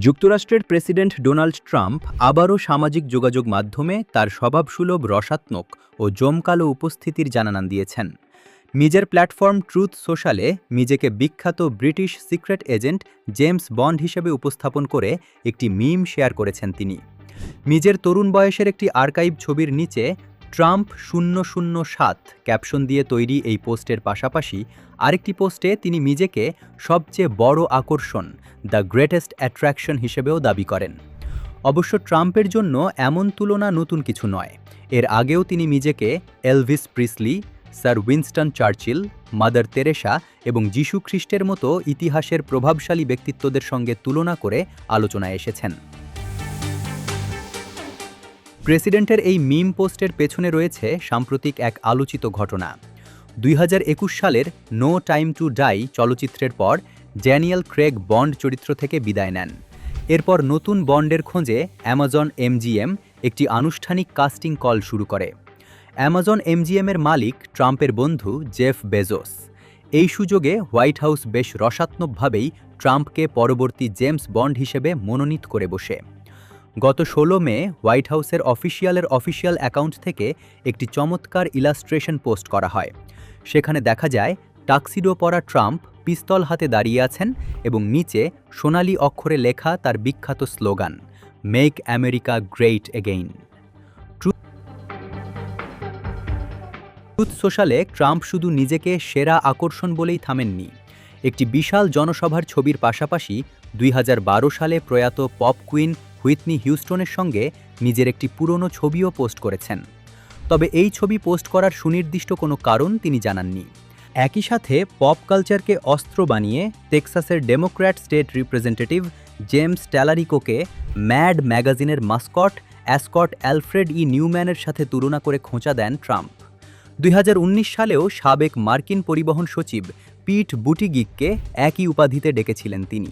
যুক্তরাষ্ট্রের president Donald Trump আবারও সামাজিক যোগাযোগ মাধ্যমে তার স্বভাবসুলভ রসাত্মক ও জমকালো উপস্থিতির জানান দিয়েছেন। নিজের প্ল্যাটফর্ম ট্রুথ সোশ্যালে নিজেকে বিখ্যাত British secret agent James bond হিসেবে উপস্থাপন করে একটি মিম শেয়ার করেছেন তিনি। নিজের তরুণ বয়সের একটি আর্কাইভ ছবির নিচে ট্রাম্প 007 ক্যাপশন দিয়ে তৈরি এই পোস্টের পাশাপাশি আরেকটি পোস্টে তিনি নিজেকে সবচেয়ে বড় আকর্ষণ, দ্য গ্রেটেস্ট অ্যাট্রাকশন হিসেবেও দাবি করেন। অবশ্য ট্রাম্পের জন্য এমন তুলনা নতুন কিছু নয়। এর আগেও তিনি নিজেকে Elvis Presley, sir Winston Churchill, mother Teresa এবং যীশু খ্রিস্টের মতো ইতিহাসের প্রভাবশালী ব্যক্তিত্বদের সঙ্গে তুলনা করে আলোচনায় এসেছেন। প্রেসিডেন্টের এই মিম পোস্টের পেছনে রয়েছে সাম্প্রতিক এক আলোচিত ঘটনা। 2021 সালের নো টাইম টু ডাই চলচ্চিত্রের পর ড্যানিয়েল ক্রেগ বন্ড চরিত্র থেকে বিদায় নেন। এরপর নতুন বন্ডের খোঁজে অ্যামাজন এমজিএম একটি আনুষ্ঠানিক কাস্টিং কল শুরু করে। অ্যামাজন এমজিএমের মালিক ট্রাম্পের বন্ধু জেফ বেজোস। এই সুযোগে হোয়াইট হাউস বেশ রসাত্মকভাবেই ট্রাম্পকে পরবর্তী জেমস বন্ড হিসেবে মনোনীত করে বসে। গত 16 মে হোয়াইট হাউসের অফিসিয়াল অ্যাকাউন্ট থেকে একটি চমৎকার ইলাস্ট্রেশন পোস্ট করা হয়। সেখানে দেখা যায় টাক্সিডো পরা ট্রাম্প পিস্তল হাতে দাঁড়িয়ে আছেন এবং নিচে সোনালি অক্ষরে লেখা তার বিখ্যাত slogan, make America great again. Truth সোশ্যালে ট্রাম্প শুধু নিজেকে সেরা আকর্ষণ বলেই থামেননি। একটি বিশাল জনসভার ছবির পাশাপাশি 2012 সালে প্রয়াত পপ কুইন হুইটনি হিউস্টনের সঙ্গে নিজের একটি পুরনো ছবিও পোস্ট করেছেন। তবে এই ছবি পোস্ট করার সুনির্দিষ্ট কোনো কারণ তিনি জানাননি। একই সাথে পপ কালচারকে অস্ত্র বানিয়ে টেক্সাসের ডেমোক্র্যাট স্টেট রিপ্রেজেন্টেটিভ জেমস ট্যালারিকোকে ম্যাড ম্যাগাজিনের মাস্কট অ্যালফ্রেড নিউম্যানের সাথে তুলনা করে খোঁচা দেন ট্রাম্প। 2019 সালেও সাবেক মার্কিন পরিবহন সচিব পিট বুটিগিগকে একই উপাধিতে ডেকেছিলেন তিনি।